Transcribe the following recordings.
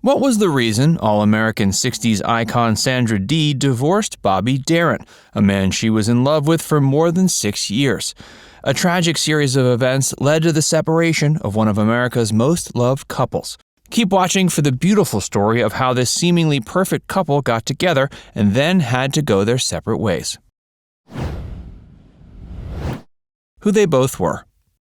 What was the reason All-American 60s icon Sandra Dee divorced Bobby Darin, a man she was in love with for more than 6 years? A tragic series of events led to the separation of one of America's most loved couples. Keep watching for the beautiful story of how this seemingly perfect couple got together and then had to go their separate ways. Who they both were.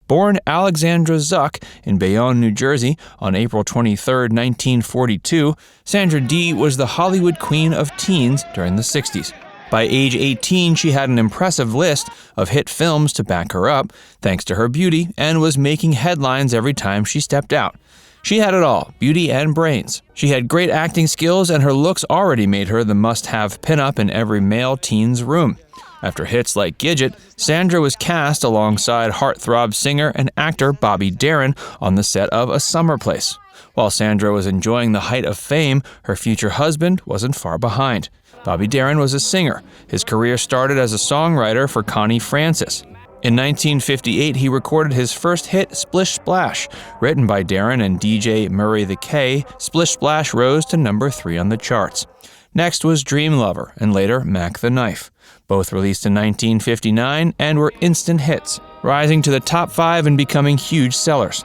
Born Alexandra Zuck in Bayonne, New Jersey on April 23, 1942, Sandra Dee was the Hollywood queen of teens during the 60s. By age 18, she had an impressive list of hit films to back her up, thanks to her beauty, and was making headlines every time she stepped out. She had it all, beauty and brains. She had great acting skills, and her looks already made her the must-have pinup in every male teen's room. After hits like Gidget, Sandra was cast alongside heartthrob singer and actor Bobby Darin on the set of A Summer Place. While Sandra was enjoying the height of fame, her future husband wasn't far behind. Bobby Darin was a singer. His career started as a songwriter for Connie Francis. In 1958, he recorded his first hit, Splish Splash. Written by Daren and DJ Murray the K, Splish Splash rose to number 3 on the charts. Next was Dream Lover, and later Mac the Knife. Both released in 1959 and were instant hits, rising to the top 5 and becoming huge sellers.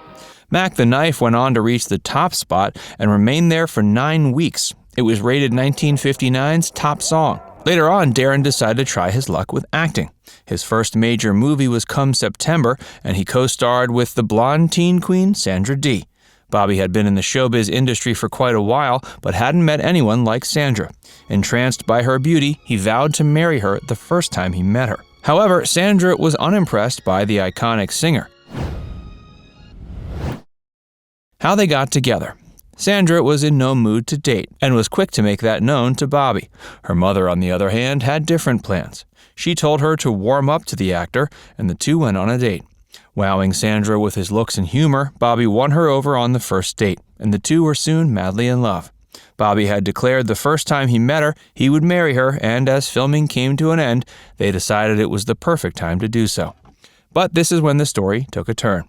Mac the Knife went on to reach the top spot and remained there for 9 weeks. It was rated 1959's top song. Later on, Daren decided to try his luck with acting. His first major movie was Come September, and he co-starred with the blonde teen queen Sandra Dee. Bobby had been in the showbiz industry for quite a while, but hadn't met anyone like Sandra. Entranced by her beauty, he vowed to marry her the first time he met her. However, Sandra was unimpressed by the iconic singer. How they got together. Sandra was in no mood to date, and was quick to make that known to Bobby. Her mother, on the other hand, had different plans. She told her to warm up to the actor, and the two went on a date. Wowing Sandra with his looks and humor, Bobby won her over on the first date, and the two were soon madly in love. Bobby had declared the first time he met her, he would marry her, and as filming came to an end, they decided it was the perfect time to do so. But this is when the story took a turn.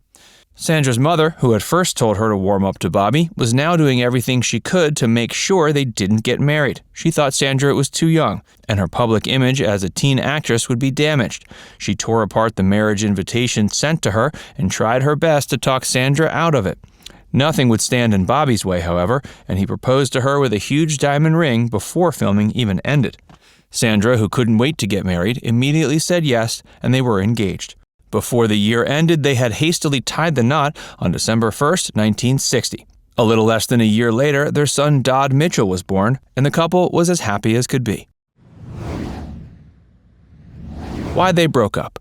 Sandra's mother, who had first told her to warm up to Bobby, was now doing everything she could to make sure they didn't get married. She thought Sandra was too young, and her public image as a teen actress would be damaged. She tore apart the marriage invitation sent to her and tried her best to talk Sandra out of it. Nothing would stand in Bobby's way, however, and he proposed to her with a huge diamond ring before filming even ended. Sandra, who couldn't wait to get married, immediately said yes, and they were engaged. Before the year ended, they had hastily tied the knot on December 1st, 1960. A little less than a year later, their son Dodd Mitchell was born, and the couple was as happy as could be. Why they broke up.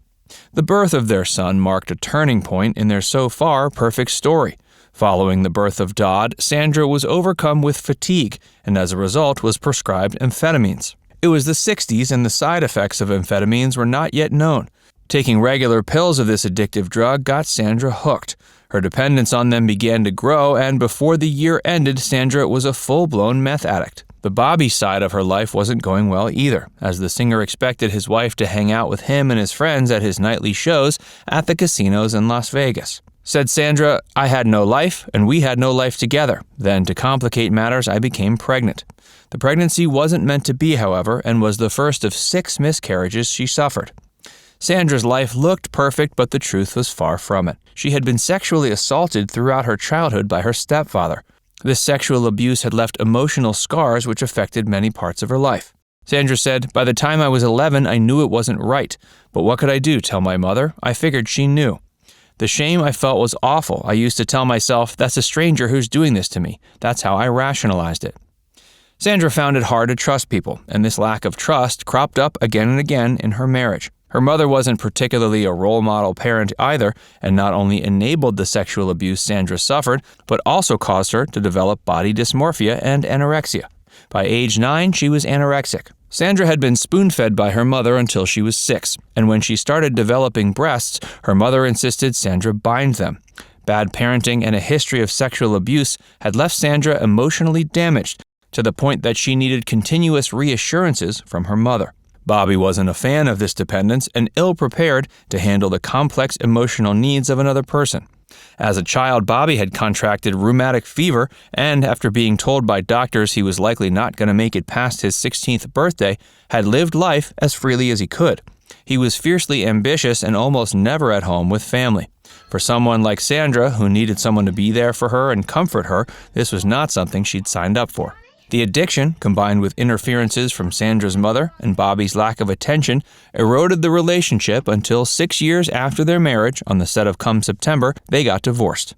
The birth of their son marked a turning point in their so far perfect story. Following the birth of Dodd, Sandra was overcome with fatigue, and as a result was prescribed amphetamines. It was the 60s, and the side effects of amphetamines were not yet known. Taking regular pills of this addictive drug got Sandra hooked. Her dependence on them began to grow, and before the year ended, Sandra was a full-blown meth addict. The Bobby side of her life wasn't going well either, as the singer expected his wife to hang out with him and his friends at his nightly shows at the casinos in Las Vegas. Said Sandra, "I had no life, and we had no life together. Then, to complicate matters, I became pregnant." The pregnancy wasn't meant to be, however, and was the first of 6 miscarriages she suffered. Sandra's life looked perfect, but the truth was far from it. She had been sexually assaulted throughout her childhood by her stepfather. This sexual abuse had left emotional scars which affected many parts of her life. Sandra said, "By the time I was 11, I knew it wasn't right. But what could I do? Tell my mother? I figured she knew. The shame I felt was awful. I used to tell myself, that's a stranger who's doing this to me. That's how I rationalized it." Sandra found it hard to trust people, and this lack of trust cropped up again and again in her marriage. Her mother wasn't particularly a role model parent either, and not only enabled the sexual abuse Sandra suffered, but also caused her to develop body dysmorphia and anorexia. By age 9, she was anorexic. Sandra had been spoon-fed by her mother until she was 6, and when she started developing breasts, her mother insisted Sandra bind them. Bad parenting and a history of sexual abuse had left Sandra emotionally damaged, to the point that she needed continuous reassurances from her mother. Bobby wasn't a fan of this dependence and ill-prepared to handle the complex emotional needs of another person. As a child, Bobby had contracted rheumatic fever, and after being told by doctors he was likely not going to make it past his 16th birthday, had lived life as freely as he could. He was fiercely ambitious and almost never at home with family. For someone like Sandra, who needed someone to be there for her and comfort her, this was not something she'd signed up for. The addiction, combined with interferences from Sandra's mother and Bobby's lack of attention, eroded the relationship until 6 years after their marriage, on the set of Come September, they got divorced.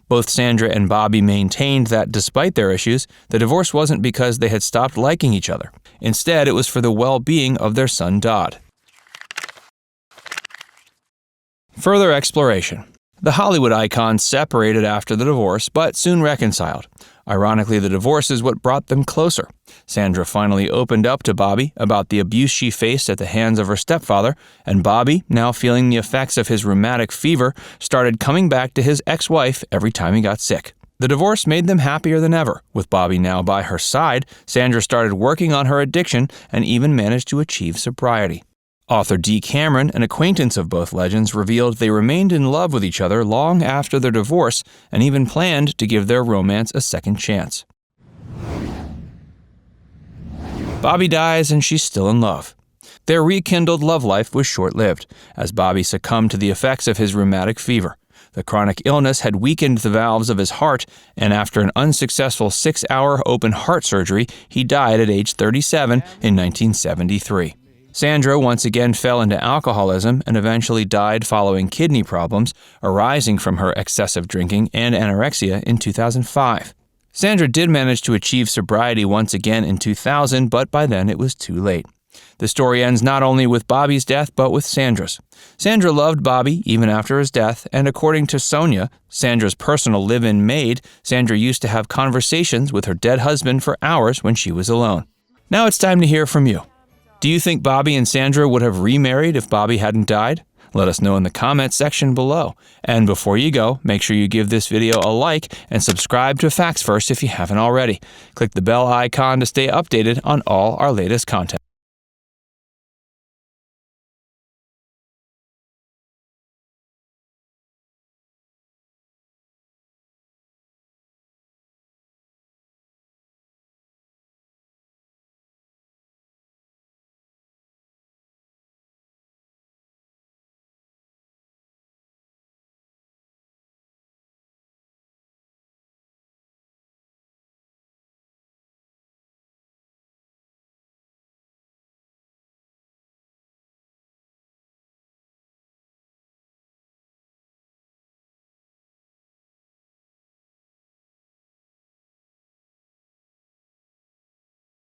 Both Sandra and Bobby maintained that despite their issues, the divorce wasn't because they had stopped liking each other. Instead, it was for the well-being of their son Dodd. Further exploration. The Hollywood icons separated after the divorce, but soon reconciled. Ironically, the divorce is what brought them closer. Sandra finally opened up to Bobby about the abuse she faced at the hands of her stepfather, and Bobby, now feeling the effects of his rheumatic fever, started coming back to his ex-wife every time he got sick. The divorce made them happier than ever. With Bobby now by her side, Sandra started working on her addiction and even managed to achieve sobriety. Author D. Cameron, an acquaintance of both legends, revealed they remained in love with each other long after their divorce and even planned to give their romance a second chance. Bobby dies and she's still in love. Their rekindled love life was short-lived, as Bobby succumbed to the effects of his rheumatic fever. The chronic illness had weakened the valves of his heart, and after an unsuccessful 6-hour open heart surgery, he died at age 37 in 1973. Sandra once again fell into alcoholism and eventually died following kidney problems arising from her excessive drinking and anorexia in 2005. Sandra did manage to achieve sobriety once again in 2000, but by then it was too late. The story ends not only with Bobby's death, but with Sandra's. Sandra loved Bobby even after his death, and according to Sonia, Sandra's personal live-in maid, Sandra used to have conversations with her dead husband for hours when she was alone. Now it's time to hear from you. Do you think Bobby and Sandra would have remarried if Bobby hadn't died? Let us know in the comments section below. And before you go, make sure you give this video a like and subscribe to Facts First if you haven't already. Click the bell icon to stay updated on all our latest content.